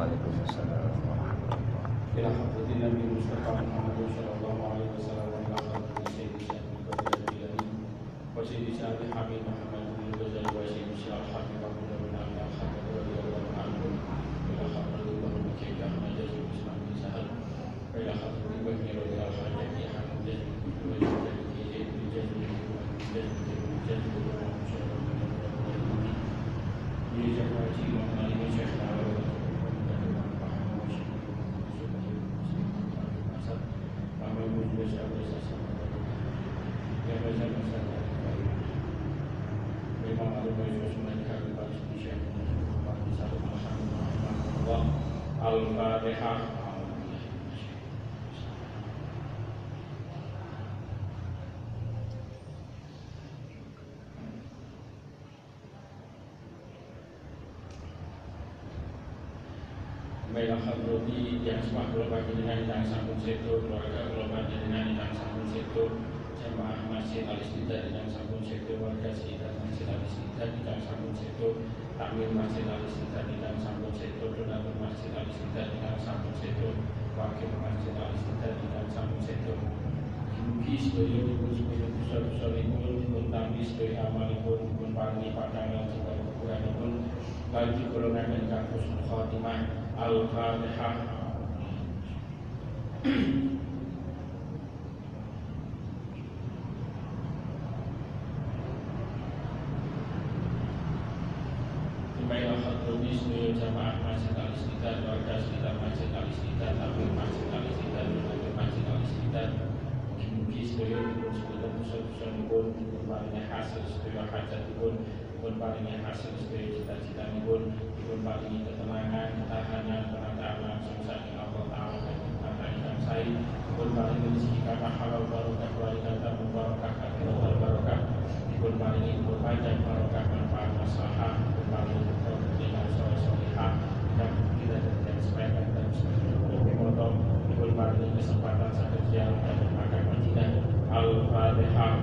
Waalaikumsalam warahmatullahi إلى حضرة النبي المصطفى محمد صلى الله عليه وسلم وإلى حضرة سيد الشيخ القدير الجيلاني وسيد الشيخ حبيب محمد بن الغزالي وسيد الشيخ الحبيب أبو بن عبد الحميد رضي الله عنه إلى حضرة الله الشيخ أحمد جزء الإسلام بن سهل وإلى حضرة بكر رضي الله عنه حمد جزء Al-Fatihah. Baiklah hadrati yang semua kula panjenengan ingkang sampun sedo, keluarga kula panjenengan ingkang sampun sedo, jamaah Masjid Al-Istiqdah ingkang sampun sedo, warga sekitar Masjid Al-Istiqdah ingkang sampun sedo, takmir Masjid Al-Istiqdah ingkang sampun sedo, donatur Masjid Al-Istiqdah ingkang sampun sedo, wakil Masjid Al-Istiqdah ingkang sampun sedo. Mugi sedaya dipun sepuluh dosa-dosanipun dipun tampi sedaya amalipun dipun paringi padangan saha kepuranipun lan digolongaken ingkang husnul khotimah. Al-Fatihah. Baiklah hadrati sedaya jamaah Masjid Al-Istiqdah, warga sekitar Masjid Al-Istiqdah, takmir Masjid Al-Istiqdah, donatur Masjid Al-Istiqdah. Mugi sedaya dipun sepuluh dosa-dosanipun dipun paringi hasil sedaya hajatipun, dipun paringi hasil sedaya cita-citanipun, dipun paringi ketenangan, ketahanan, penataan langsung saking Allah Ta'ala dan kata ingkang sae, dipun paringi rezeki kang halal barokah, walikatan mubarakah, kathiratul barokah, dipun paringi umur panjang barokah, manfaat maslahah, dipun paringi keberkahan salihah, dan kita dan sebaiknya dan sebaiknya motor, dipun paringi kesempatan saged ziarah dan makan Madinah. Al-Fatihah.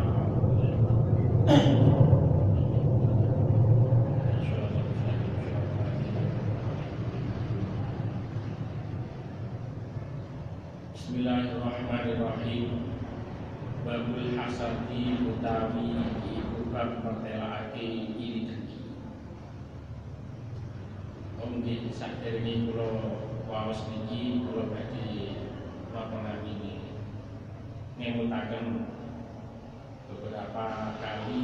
Bismillahirrahmanirrahim. Babul hasadi utawi iku bab mertelakake iri dengki. Mungkin saderenge kula waos niki kula badhe napa namine ngemutaken beberapa kali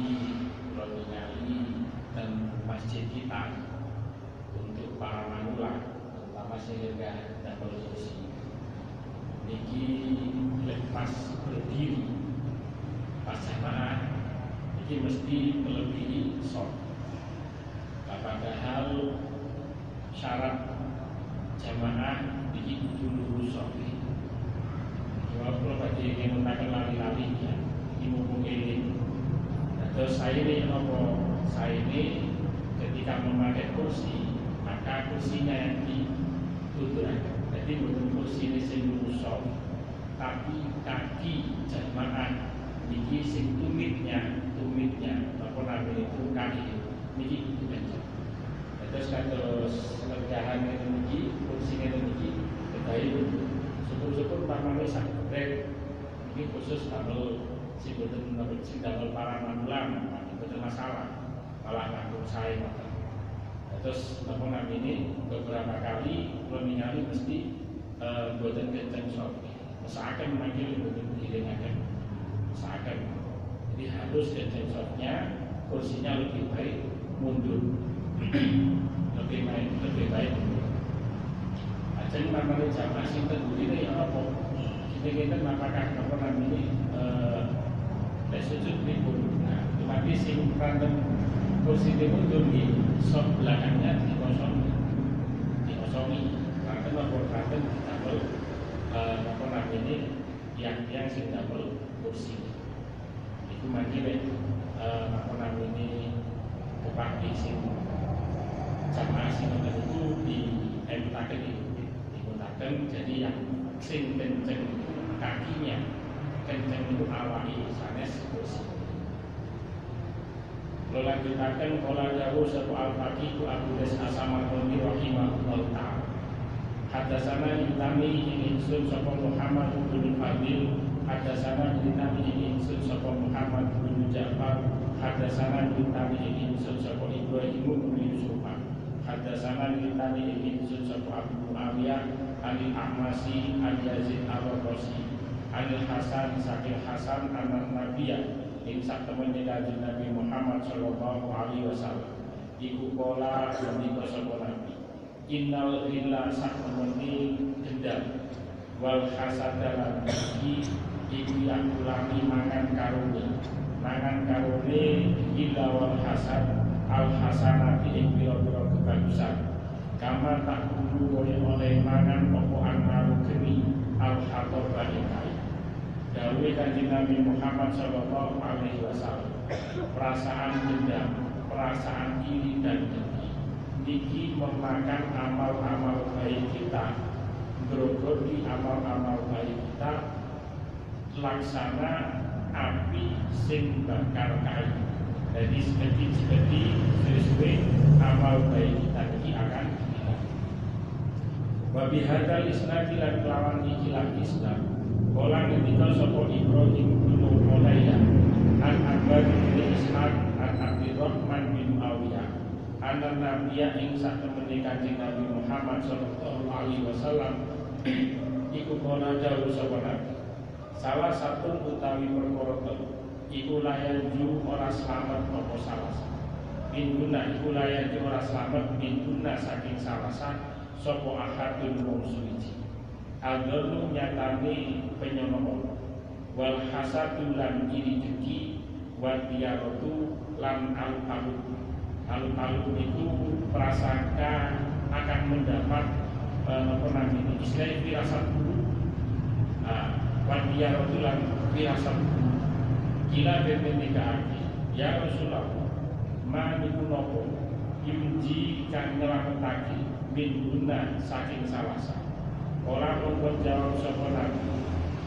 kula ningali dan masjid kita untuk para manula, terutama sehingga dapur kursi niki lepas berdiri pas jamaah niki mesti melebihi soft. Padahal syarat jamaah niki kudu lurus soft. Kalau bagi yang menggunakan lari-lari ya, ini mumpung ini. Terus saya ini ketika memakai kursi, maka kursinya yang ditundukkan. Jadi bukan kursi ini sing soft, tapi kaki jamaah niki sing tumitnya, apa namanya itu kaki niki itu aja. Terus kados legahan niki, kursi niki kedayu. Syukur-syukur pamane sakit. Ini khusus damel sing damel para manulang, betul masalah. Malah nganggo saya ngoten. Terus napa namine beberapa kali kula ningali mesti boten kenceng sok. Usahakan manggil boten gilingaken. Usahakan. Jadi harus kenceng soknya, kursinya lebih baik mundur. lebih baik mundur. Ajeng namanya jamaah sing tenggurine ya apa? Kita apakah napa namine sujud pripun. Nah, tapi sing random kursi mundur di sok belakangnya dikosongi. Random apa random ditambal napa namine yang sing damel kursi. Iku mangke napa namine kepake sing jamaah sing itu di jadi yang sing kenceng kakinya, kenceng itu awali sanes kursi. Kalau lanjutakan, kalau jauh satu al-faqih Abu Des Asamaroni rahimahullah ta'ala. Hadasana Yutami Insun Sopo Muhammad bin Fadil. Hadasana Yutami Insun Sopo Muhammad bin Ja'far. Hadasana Yutami Insun Sopo Ibrahim bin Yusufah. Hadasana Yutami Insun Sopo Abu Muawiyah Anil Ahmasi An Yazid Al-Rosi Anil Hasan Sakil Hasan Anak Nabiya ing sak temene kanjeng Nabi Muhammad sallallahu alaihi wasallam iku pola ngendika sapa Nabi innal illa sak temene dendam wal hasadalan iki iku yang ulangi mangan karone illa wal hasad al hasanati ing pira-pira kebagusan kamar tak kudu oleh mangan pokokan maru geni al hatab bae dawuh kanjeng Nabi Muhammad sallallahu alaihi wasallam perasaan dendam, perasaan iri dan dengki niki memakan amal-amal baik kita, grogoti amal-amal baik kita laksana api sing bakar kayu. Jadi sekedhik sesuai amal baik kita niki akan hilang. Wa bihadzal isnad lan kelawan ikilah Islam Kola ketika sopo Ibrahim bin Umayyah an Abbas bin Ishaq an Abdurrahman bin Muawiyah anak Nabiya ing sak temene Kanjeng Nabi Muhammad sallallahu alaihi wasallam iku kola dawuh sapa Nabi salah satu utawi perkara iku layanju ora slamet apa salasa bintuna iku layanju ora slamet bintuna saking salasa sapa ahadun wong suci Al-Dharnu nyatane penyono wal hasadu lan iri dengki wal tiarotu lan alu-alu itu prasangka akan mendapat istilah firasat buruk wal tiarotu lan firasat buruk kila berbeda ya Rasulullah ma niku nopo yunji kang nyelametake min guna saking salasa orang menjawab sapa Nabi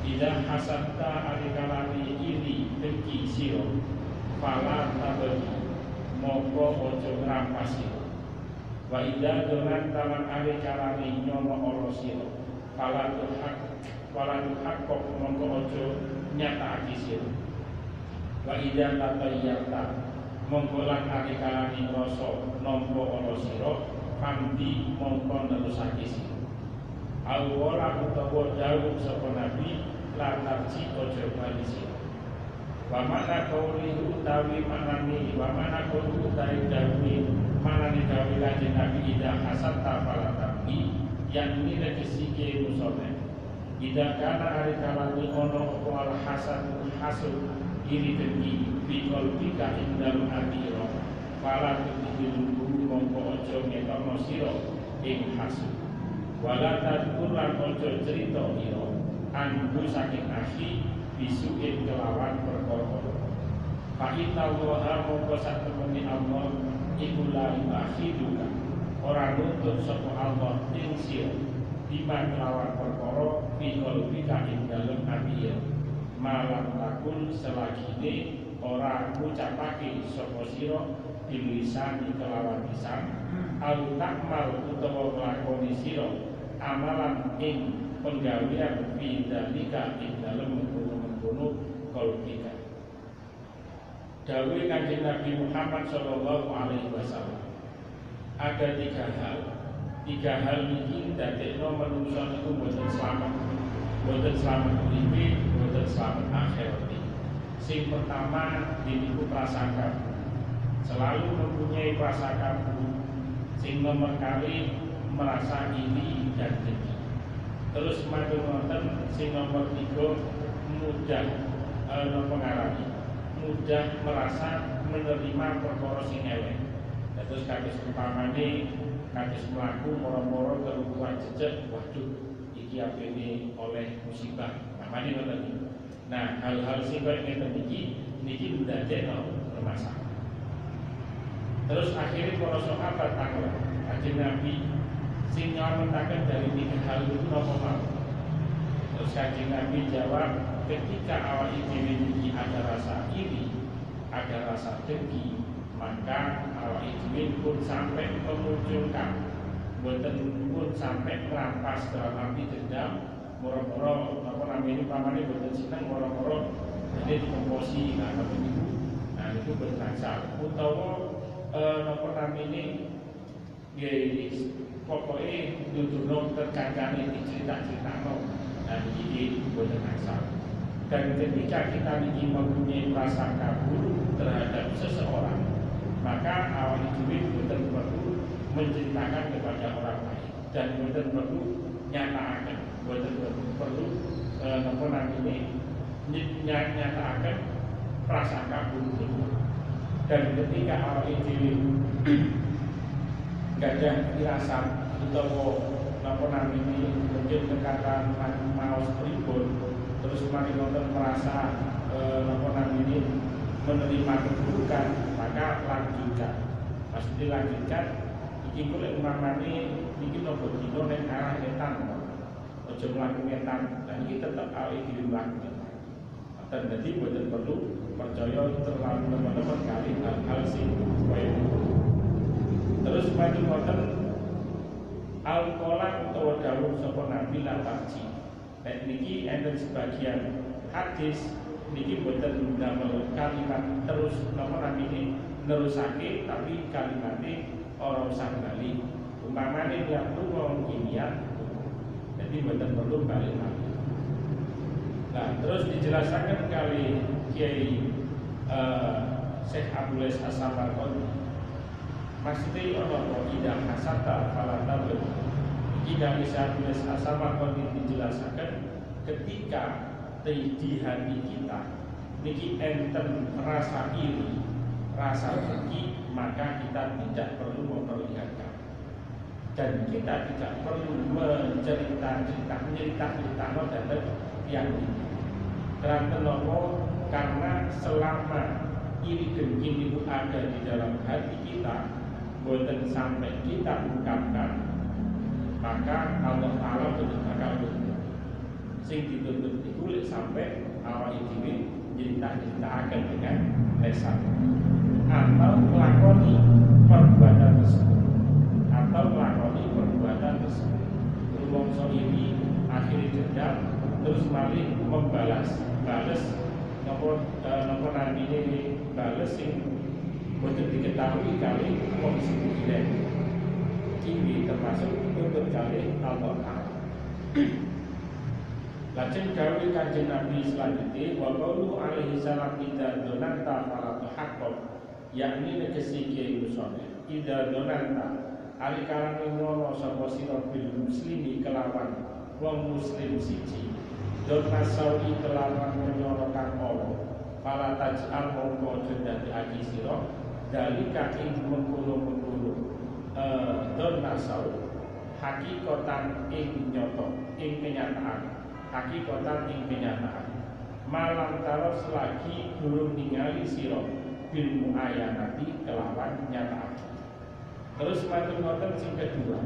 tidak hasadta alikalani iri dengki siro fala tabagi moko ojo ngrampas siro wa idza donan taman alikalani nyono olo siro fala tuhak kok moko ojo nyataake siro wa idza tatayyata mongko lan alikalani rasa nampa olo siro pamdi mongko nerusake siro Al-Wala utawa dawuh sapa Nabi la tarji ojo bali sira. Wa makna kauli utawi manane wa makna kauli utawi dawuh manane dawuh kanjeng Nabi ida hasatta fala tabi yang ini legesi musobe. Ida kana ari kalani ono apa al hasud iri dengki bikol bika indal adiro fala tudilungku mongko ojo ngetokno sira ing hasud. Wala tadkur lan ojo cerita ira anhu saking akhi bisuin kelawan perkara. Fa inna Allaha mongko sak temene Allah iku la akhiduka ora nuntut sapa Allah ing sira bima kelawan perkara fi qalbika ing dalem ati malam takun selagine ora ngucapake sapa sira bilisan kelawan lisan al takmal utawa nglakoni sira amalan ing penggawean bidalika ing dalem mengkono kalbika. Dawuh Kanjeng Nabi Muhammad sallallahu alaihi wasallam ada tiga hal ini dadekno manungsa niku boten selamat uripe, boten selamat akhirat. Sing pertama niku prasangka, selalu mempunyai prasangka buruk. Sing nomor kali merasa iri dan dengki. Terus matur wonten sing nomor 3 mudah pengarani, mudah merasa menerima perkara sing elek. Terus kados umpamane kados mlaku moro-moro kerukuan jejeg, waduh iki apene oleh musibah. Namane ngoten iki. Nah, hal-hal sing kaya ngeten iki niki ndadekno masalah. Terus akhirnya para sahabat takon Kanjeng Nabi sing nyelametake dari tiga hal itu napa mau? Terus Kanjeng Nabi jawab, ketika awake dhewe iki ada rasa iri, ada rasa dengki, maka awake dhewe pun sampai memunculkan Boten pun sampai merampas dalam arti dendam, moro-moro apa namanya pamane boten seneng moro-moro jadi dikomposi, nah itu, nah itu bertransak utawa apa namanya ya ini pokoknya duduk terkancane dicerita-ceritano, nah ini boten asal. Dan ketika kita ingin mempunyai prasangka buruk terhadap seseorang, maka awal itu boten perlu menceritakan kepada orang lain dan boten perlu nyatakan, boten perlu apa namanya nyatakan prasangka buruk itu. Dan ketika awal itu gadah firasat atau apa namanya mungkin kekatan maus pripun, terus mari nonton merasa apa namanya menerima keburukan, maka lanjutkan. Maksudnya lanjutkan iki golek umpamane iki nopo dino ning arah etan, aja mlaku etan, dan iki tetep awake dhewe mlaku. Dan jadi boten perlu percaya terlalu teman-teman kali hal-hal sing koyo itu. Terus maju wonten al-qola utawa dawuh sapa Nabi la taji. Nek niki enten sebagian hadis niki boten ndamel kalimat terus napa namine nerusake, tapi kalimatnya ora usah bali. Umpamane yang wong kimia jadi boten perlu balik lagi. Nah, terus dijelaskan kali Kiai Syekh Abdul Aziz As-Samarqandi. Maksudnya orang tidak hasata falata ber. Jika bisa Abdul Aziz As-Samarqandi dijelaskan ketika di hati kita niki enten rasa iri, rasa dengki, maka kita tidak perlu memperlihatkan dan kita tidak perlu menceritakan dan yang ini. Karena selama iri dengki itu ada di dalam hati kita, boten sampai kita ungkapkan, maka Allah Ta'ala betul bakal betul. Sing dituntut itu sampai awal ini cerita-ceritakan dengan lesan atau melakoni perbuatan tersebut, Rumongso ini akhirnya dendam, terus maling balas nomor nanti ini balas yang betul diketahui kali kondisi tidak ini termasuk untuk kali Allah Ta'ala. Lajeng gawe kanjeng Nabi selanjutnya wa qaulu alaihi salam idza donanta fala tahaqqaq, yakni negesi Kiai Musone idza donanta ali kalane ngono sapa sira bil muslimi kelawan wong muslim siji dona sawi kelawan menyorokan Allah fala taj'al mongko aja dadekake sira dalika ing mengkono-mengkono dona sawi hakikatan ing nyoto ing kenyataan, hakikatan ing kenyataan malam taruh selagi durung ningali sira bil muayyanati kelawan nyataan. Terus matur ngoten sing kedua,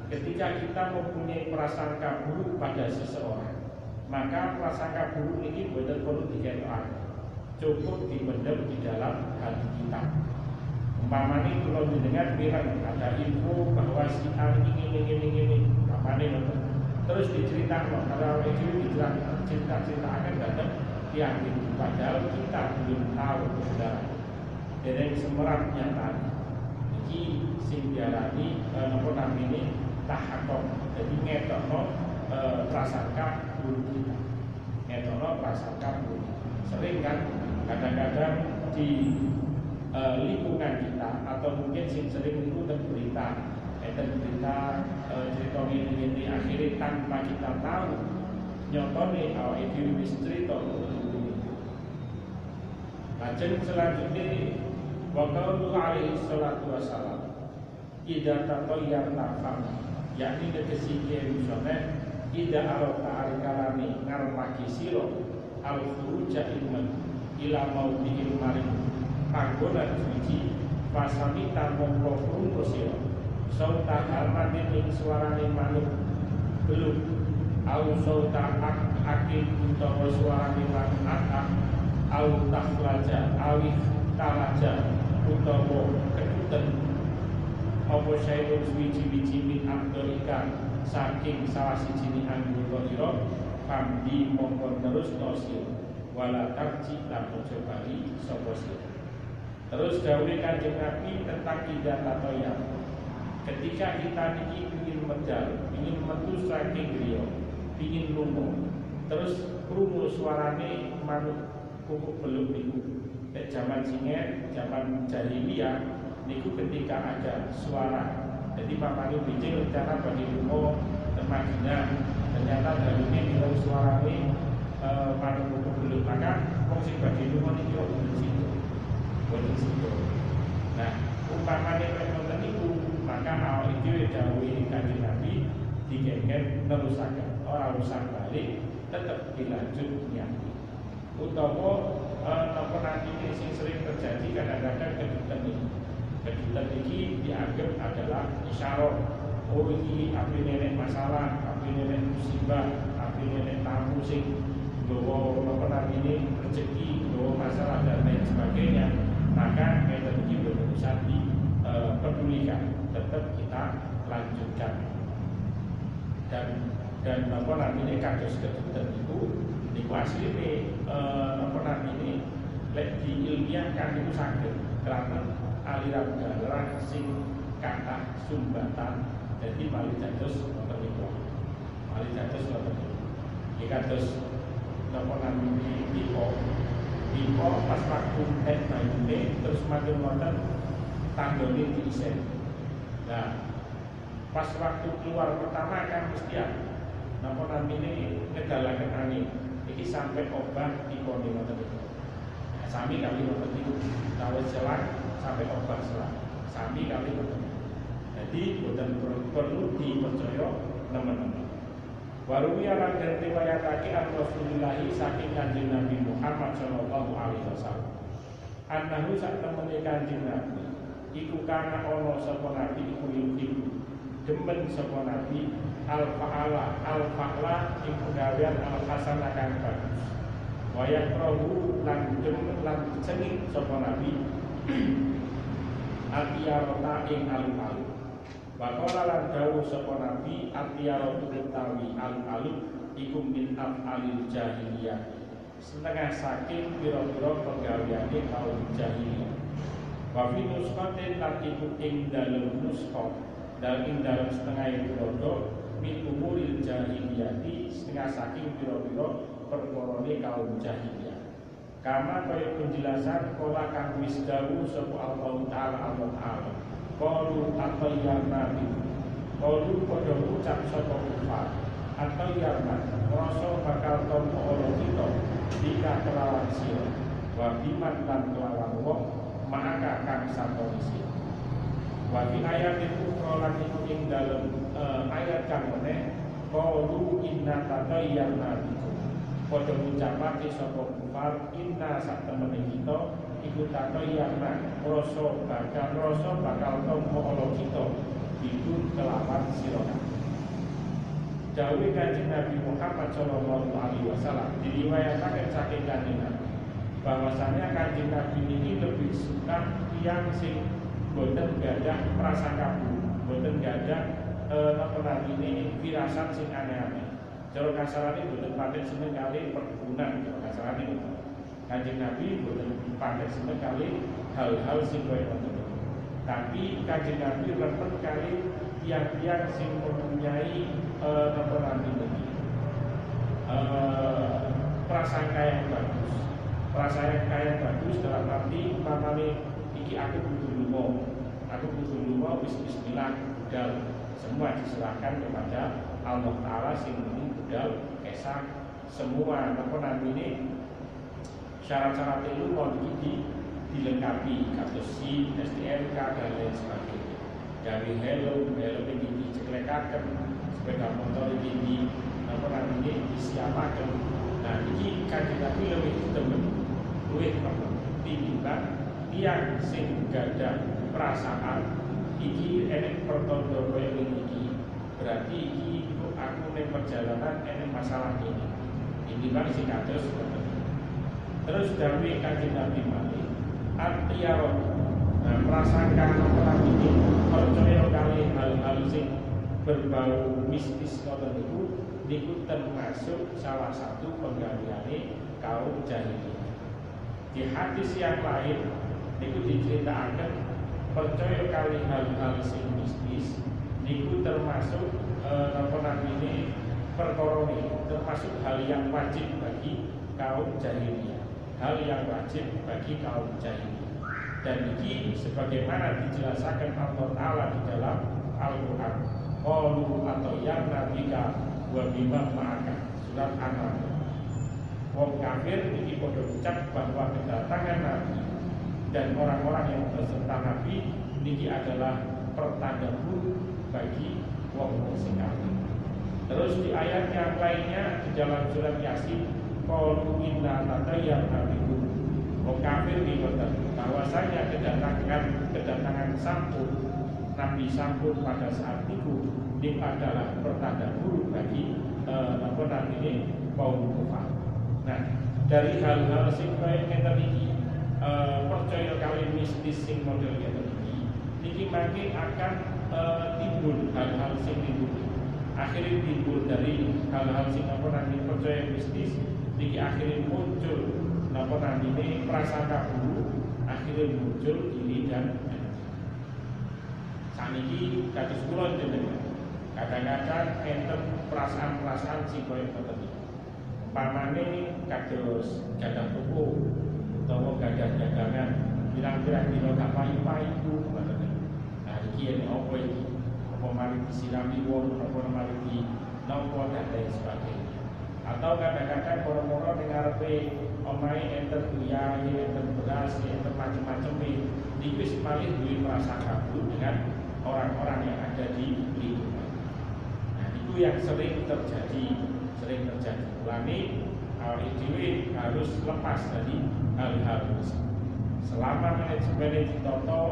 ketika kita mempunyai prasangka buruk pada seseorang, maka prasangka buruk ini benar perlu diketahui, cukup dipendam di dalam hati kita. Umpamanya kalau mendengar bilang ada info bahwa si A ini, apa nih nonton, terus diceritakan, kalau itu cerita-ceritakan datang yakin, padahal kita belum tahu saudara. Dan semerap nyata iki sing diarani napa namine tahaqqaq. Jadi ngetokno prasangka buruk kita. Ngetokno prasangka buruk. Sering kan kadang-kadang di lingkungan kita atau mungkin sing sering itu berita cerita ini akhirnya tanpa kita tahu nyotone awake dhewe wis cerita. Lajeng selanjutnya wa qaulu alaihi salatu wassalam idza tatayyar tafam, yakni tegesi Kiai Musone idza arata al-kalami ngarepake sira al-khuruja ilman ila maudhi'il marid panggonan suci pasamita mongko krungu sira sauta almatin ing suarane manuk belum au sauta akil utawa suarane manuk au takhlaja awih talaja utawa keduten apa syai'un suwi-wiji min abdolika saking salah sijine anggota ira famdi mongko terus sira wala tarji lan ojo bali sapa sira. Terus dawuhe Kanjeng Nabi tentang idah tatoya. Ketika kita niki ingin medal, ingin metu saking griya, ingin lunga, terus krungu suarane manuk kukuk belum niku. Nek zaman Singer, zaman jahiliyah niku ketika ada suara. Jadi papane bijil rencana bagi lunga ke Madinah, ternyata dalune bilang suarane manuk kukuk belum, maka wong sing bagi lunga niki kok boten situ. Nah, umpamane ngoten niku maka awal itu dawuhe Kanjeng Nabi dikengken nerusaken ora usah balik tetap dilanjut nyati utawa napa nanti sing sering terjadi kadang-kadang kedutan ini dianggap adalah isyarat oh iki api nenek masalah api nenek musibah api nenek tamu sing gawa napa nanti rezeki gawa masalah dan lain sebagainya maka kita iki berusaha pedulikan tetap kita lanjutkan dan apa namanya kados kedutan itu asline apa namanya lek diilmiahkan itu sakit karena aliran darah sing kathah sumbatan jadi malih dados wonten niku malih dados wonten niku iki kados napa namanya Ipo pas waktu bayune terus makin wonten tanggane diisen. Nah, pas waktu keluar pertama kan mesti napa namine ngedalaken angin. Iki sampai obah dipone ngoten niku. Nah, sami kali ngoten niku. Kawit selang sampai obah selang. Sami kali ngoten. Jadi boten perlu dipercaya teman-teman. Waruwi lan den riwayatake an Rasulullah saking Kanjeng Nabi Muhammad sallallahu alaihi wasallam. Annahu sak temene Kanjeng Nabi iku kana ana sapa nabi iku yuhibbu demen sapa nabi al-fa'la ing penggawean al-hasanah kang bagus. Wa yakrahu lan demen lan cengeng sapa nabi al-iyarata ing alif-alif. Bakola lan dawuh sapa nabi atiyaratu utawi al-alif iku min af'alil jahiliyah setengah saking pira-pira penggaweane kaum jahiliyah. Wa fi nusqatin lan iku ing dalem nusqa dalem setengah pira-pira min umuril jahiliyati setengah saking pira-pira perkarane kaum jahiliyah. Kama kaya penjelasan kala kang wis dawuh sapa Allah Ta'ala qalu atayyarna bi qalu padha ucap sapa kufar atayyarna rasa bakal tampa ana kita jika kelawan sira wa biman lan kelawan wong maka kang satone sira wa bi ayatin ukhra lan ing dalem ayat kang meneh qalu inna tatayyarna bikum padha ucapake sapa kufar inna sak temene kita iku tatayyarna rasa bakal tampa ana kita itu kelawan sira. Dawuh Kanjeng Nabi Muhammad sallallahu alaihi wasallam diriwayatkan saking Kanjeng Nabi bahwasanya Kanjeng Nabi ini lebih suka tiyang sing boten gadah prasangka buruk, boten gadah apa namine firasat sing aneh-aneh. Cara kasarane boten patek seneng kali perkebunan, cara kasarane itu. Kanjeng Nabi boten patek seneng kali hal-hal sing kaya ngoten. Tapi Kanjeng Nabi remen kali tiang-tiang sing mempunyai apa namine prasangka yang bagus. Prasangka yang bagus dalam arti umpamane iki aku kudu lunga wis bismillah budal semua diserahkan kepada Allah Ta'ala sing budal kesak semua apa namine syarat-syarat itu mau dilengkapi kados SIM, STNK dan lain sebagainya. Dari helm ini diceklekaken, sepeda motor ini apa namanya disiapaken. Nah ini Kanjeng Nabi lebih temen, luwih tinimbang tiang sing gadah perasaan iki enek pertondo koyo iki. Berarti iki aku ning perjalanan enek masalah ini. Ini bang sing kados. Terus dawuh Kanjeng Nabi mali at-tiyarah Nah, prasangka orang ini percaya kali hal-hal sing berbau mistis ngoten niku termasuk salah satu penggaweane kaum jahiliyah. Di hadis yang lain niku diceritakan percaya kali hal-hal sing mistis niku termasuk perkara ini termasuk hal yang wajib bagi kaum jahiliyah, hal yang wajib bagi kaum jahiliyah. Dan ini sebagaimana dijelaskan Allah Ta'ala di dalam Al-Quran, qalu atau yang nabika wa bima ma'aka, surat An-Naml. Wong kafir ini pada ucap bahwa kedatangan Nabi dan orang-orang yang beserta Nabi ini adalah pertanda buruk bagi wong sing kafir. Terus di ayat yang lainnya di dalam surat Yasin, qalu inna tatayyarna bikum. Wong kafir dikatakan bahwasanya kedatangan sampun Nabi sampun pada saat itu adalah pertanda buruk bagi kaum kafir. Nah, dari hal-hal sing kaya ngeten iki percaya kali mistis sing model ngeten iki mungkin akan timbul hal-hal sing timbul. Akhirnya timbul dari hal-hal sing percaya mistis niki akhirnya muncul ini prasangka buruk, akhirnya muncul iri dan saniki kados kula jenengan kadang-kadang enten perasaan-perasaan sing koyo ngoten iki. Umpamane kados gadah toko utawa gadah dagangan pirang-pirang dina gak payu-payu ngoten iki. Nah iki ene apa iki? Apa mari disirami wong, apa mari di nampa dan lain sebagainya. Atau kadang-kadang moro-moro ning ngarepe omahe enten uyah, enten beras, enten macam-macam iki wis malih duwe prasangka buruk dengan orang-orang yang ada di lingkungan. Nah, itu yang sering terjadi. Ulangi, awake dhewe harus lepas dari hal-hal itu. Selama manajemen ditoto,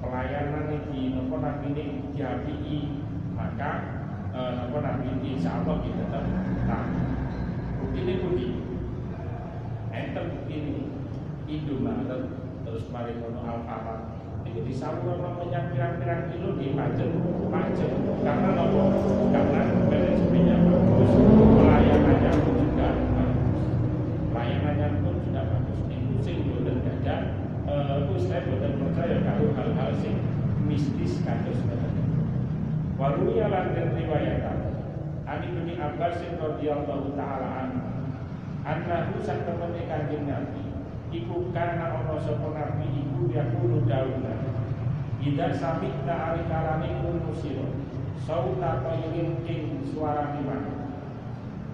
pelayanan di diapiki, maka insyaallah kita tetap tahu. Bukti enten begini Indomaret terus mari ngono Alfamart itu disawurno menyang pirang-pirang kilo di macet karena nopo karena manajemennya bagus, pelayanannya pun juga bagus. Itu sing boten gadah saya boten percaya kalau hal-hal sing mistis kados ngoten. Waluya lan riwayat Ani bin Abbas radhiyallahu taala anhu sak temene Kanjeng Nabi iku kana ana sapa nabi iku yaqulu dauna ida samikta alikalane musira sauta qailin ing suara liman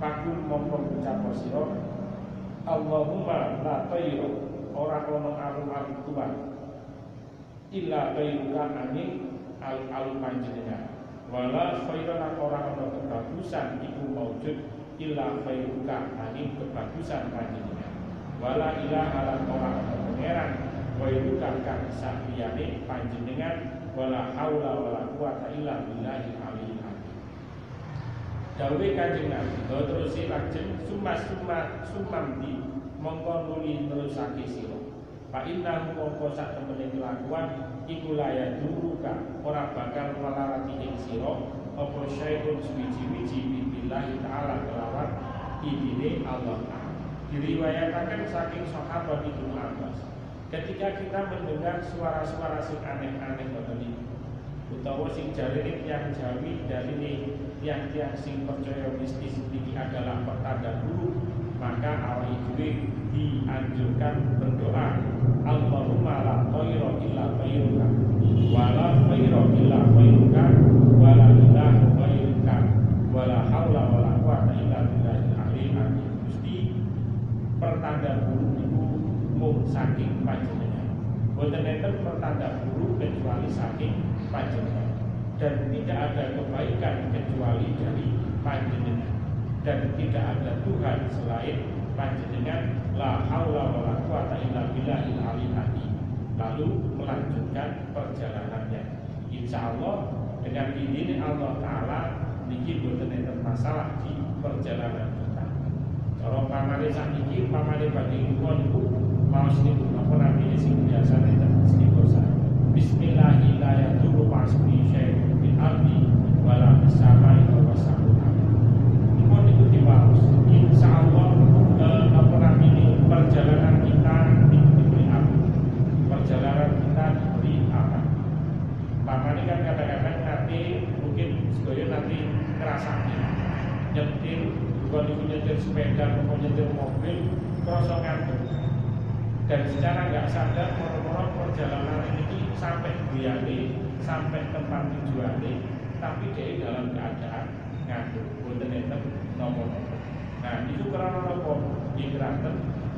pakul mongko ucap sira Allahumma la tayru ora ono alun-alun tuan illa tayruka angin alun panjenengan wala khairan ora ono kebagusan iku maujud illa khairuka angin kebagusan panjenengan wala ilaha lan ora ono pangeran khairuka kang sakiyane panjenengan wala haula wala quwata illa billahil aliyyil azim. Dawuhe Kanjeng Nabi terus lajeng sumamdi mongko nuli terusake sira fa innahu mongko sak temene kelakuan iku laya duruka ora bakal melarati ing sira apa syai'un suwiji-wiji billahi ta'ala kelawan idine Allah Ta'ala. Diriwayataken saking sahabat Ibnu Abbas ketika kita mendengar suara-suara sing aneh-aneh ngoten iki utawa sing jarene tiyang Jawi dari tiang-tiang sing percaya mistis iki adalah pertanda buruk, maka awake dhewe dianjurkan berdoa Allahumma la khayra illa khairuka wa la khayra illa khairuka wa la ilaha ghairuka wa la haula wa la quwata illa billahil aliyyil azim. Gusti pertanda buruk itu mung saking panjenengan. Boten enten pertanda buruk kecuali saking panjenengan. Dan tidak ada kebaikan kecuali dari panjenengan. Dan tidak ada Tuhan selain panjenengan. La haula wa la quwata illa billahil aliyyil azim. Lalu melanjutkan perjalanannya. Insyaallah dengan izin Allah Ta'ala niki boten enten masalah di perjalanan kita. Cara pamane sakniki pamane badhe kula niku maos niku napa namine sing biasa enten sedaya Bismillahirrahmanirrahim wasmi syai'un fil ardi wala fis samai wa wasabul amin. Mohon ikuti waus. Insyaallah apa namanya perjalanan kita diberi aman. Perjalanan kita diberi aman. Makanya kan kadang-kadang nanti mungkin sebagai nanti ngerasani nyetir, bukan itu nyetir sepeda, bukan nyetir mobil, kerasa ngantuk. Dan secara nggak sadar moro-moro perjalanan ini sampai Biane, sampai tempat tujuannya, tapi dia dalam keadaan ngantuk, boten enten nopo-nopo. Nah itu karena nopo dikirakan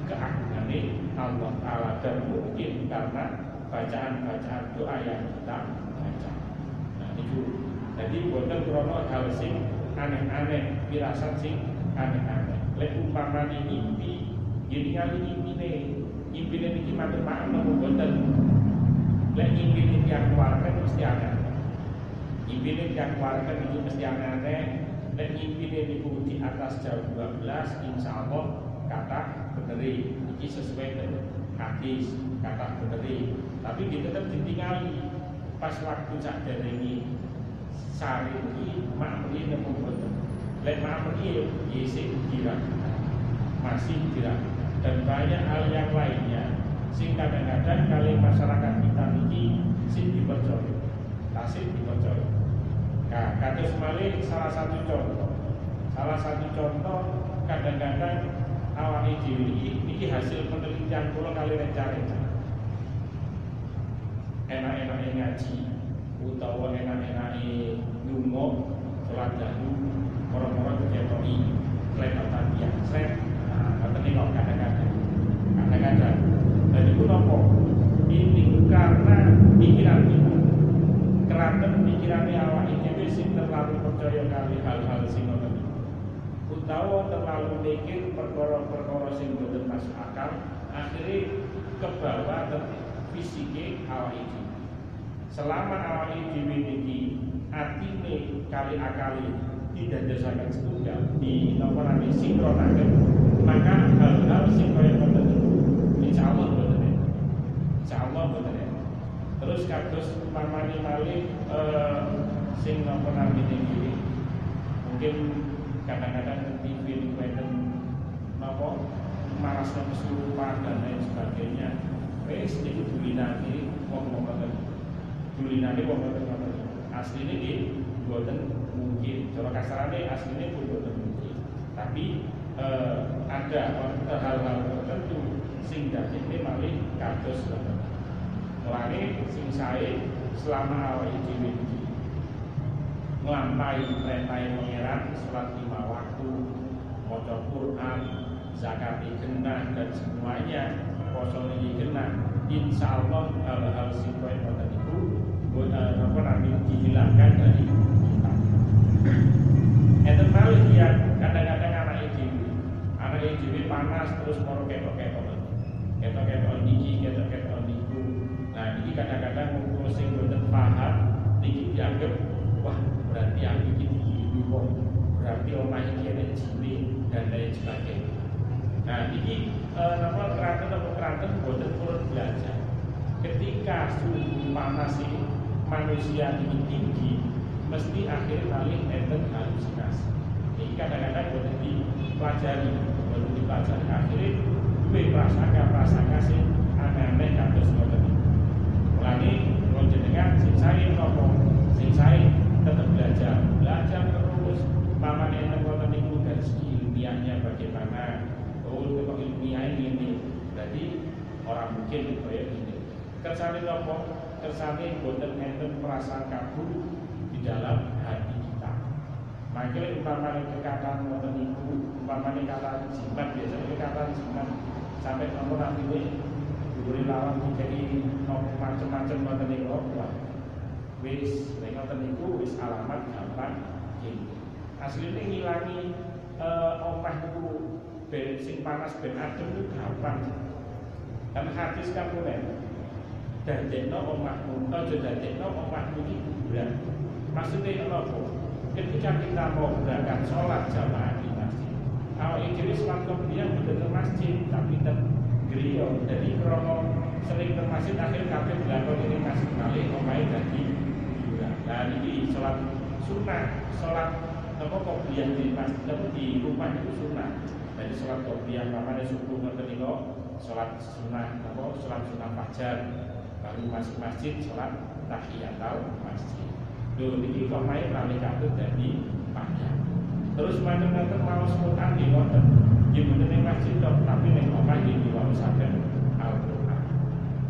keagungannya Allah Taala dan mungkin karena bacaan-bacaan doa yang kita baca. Nah itu jadi boten karena hal sing aneh-aneh, firasat sing aneh-aneh. Lek umpamane mimpi, jadi kali impine niki matur-matur nopo boten. Lek impine yang keluarkan mesti aneh. Impine yang keluarkan itu mesti aneh. Lek impine niku di atas jam 12 insyaallah kata beneri. Iki sesuai dengan hadis kata beneri. Tapi dia tetap ditinggali pas waktu sakderenge sari iki makmuri nopo boten. Lek makmuri isih diragukan. Masih diragukan. Dan banyak hal yang lainnya sing kadang-kadang kali masyarakat kita ini sing dipercaya, tasik dipercaya. Nah, kados malih salah satu contoh kadang-kadang awake dhewe iki hasil penelitian kula kali rencana. Enak-enake ngaji utawa enak-enake ndonga salat dahulu moro-moro diketoki kelebatan yang sret. Ini kok kadang-kadang dan itu nopo ini karena pikiran kita keraton pikirannya awak ini sing terlalu percaya kali hal-hal sing ngoten utawa terlalu mikir perkara-perkara sing boten masuk akal akhirnya kebawa ke fisike awak ini selama awak ini niki atine kali akali tidak dirasakan setunggal di nomor nanti sinkronakan maka hal-hal sing kaya ngoten insyaallah boten. Terus kados umpamane malih sing napa namine iki mungkin kadang-kadang TV wonten napa marasno kesurupan dan lain sebagainya wis iki dulinane wong ngoten asline iki boten mungkin cara kasarane asline pun boten mungkin tapi ada hal-hal tertentu sing dadine malih kados mulane sing sae selama awake dhewe iki nglampahi perintah pangeran salat 5 waktu maca Quran zakat genah dan semuanya poso iki genah insyaallah hal-hal sing kaya ngoten iku apa nanti dihilangkan dari kita. Enten malih yang kadang-kadang anak EJW panas terus mau ketok-ketok niki, ketok-ketok niku. Nah ini kadang-kadang ngumpul sing boten paham niki dianggap wah berarti aku iki digini kok berarti omah iki ana jine dan lain sebagainya. Nah ini keraton boten purun belajar. Ketika suhu panas ini manusia ini tinggi mesti akhir kali enten halusinasi. Ini kadang-kadang boten dipelajari akhirnya duwe prasangka sing aneh-aneh kados ngoten iki. Mulane njenengan sing sae napa sing sae tetap belajar terus pamane enten ngoten niku dari segi ilmiahnya bagaimana kok ilmiah ini berarti orang mungkin kaya ini kersane napa kersane boten enten prasangka buruk di dalam hati kita. Makanya umpamane kekatan ngoten niku umpamane kata jimat biasanya kata jimat sampai nomor nanti diberi lawan jadi macam-macam ngoten niku wis nek ngoten niku wis alamat gampang iki. Asline ngilangi omah niku ben sing panas ben adem niku gampang. Kan hadis kan kunen dadekno omahmu aja dadekno omahmu iki kuburan. Maksudnya apa? Ketika kita mau berangkat sholat jamaah di masjid, awal Inggris waktu dia bukan ke masjid tapi tetap griya. Jadi krono sering ke masjid akhir kabeh dilakoni ning masjid malih omahe dadi kuburan. Nah niki salat sunnah, salat apa qobliyah di masjid apa di rumah itu sunnah. Jadi salat qobliyah pamane subuh ngoten niku salat sunnah apa salat sunnah fajar baru masuk masjid salat tahiyatul masjid. Lho niki omahe malih kabeh dadi panjang. Terus macam-macam mau sebutan di wonten gimana ning masjid tok tapi ning omah iki diwaosaken Al-Qur'an.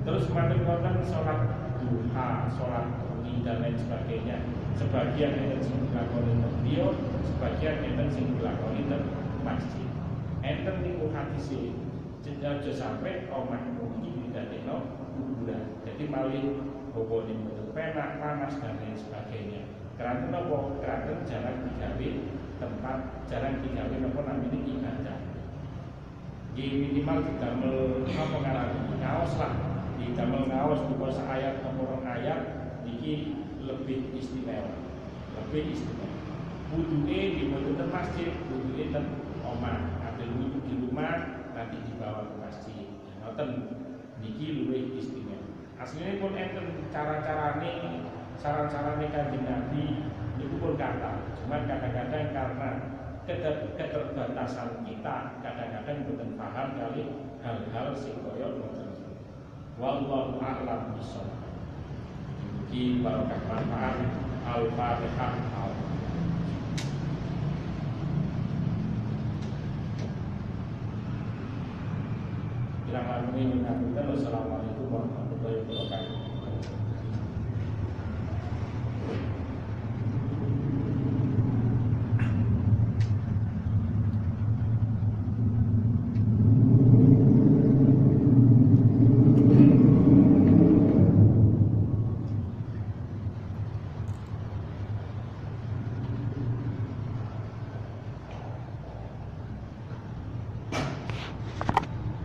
Terus macam wonten salat duha, salat wengi dan lain sebagainya. Sebagian enten sing dilakoni teng griya, sebagian enten sing dilakoni teng masjid. Enten niku hadise aja sampai omah iki didadekno kuburan. Jadi malih bobone mboten penak, panas dan lain sebagainya. Keranten apa? Keranten jarang digawe tempat, jarang digawe apa namanya ibadah. Di minimal didamel apa ngarani ngaos lah, didamel ngaos buka ayat atau orang ayat iki lebih istimewa, lebih istimewa. Wudu'e di masjid, wudu'e ten omah, ambil wudu di rumah nanti dibawa ke masjid. Ngoten niki luwih istimewa. Aslinya pun enten cara-carane, saran-sarane Kanjeng Nabi niku pun kata, cuman kadang-kadang karena keterbatasan kita, kadang-kadang boten paham kali hal-hal sing kaya ngoten. Wallahu a'lam bishawab. Mugi barokah manfaat Al-Fatihah. Kirang langkung ini. Assalamualaikum warahmatullahi wabarakatuh.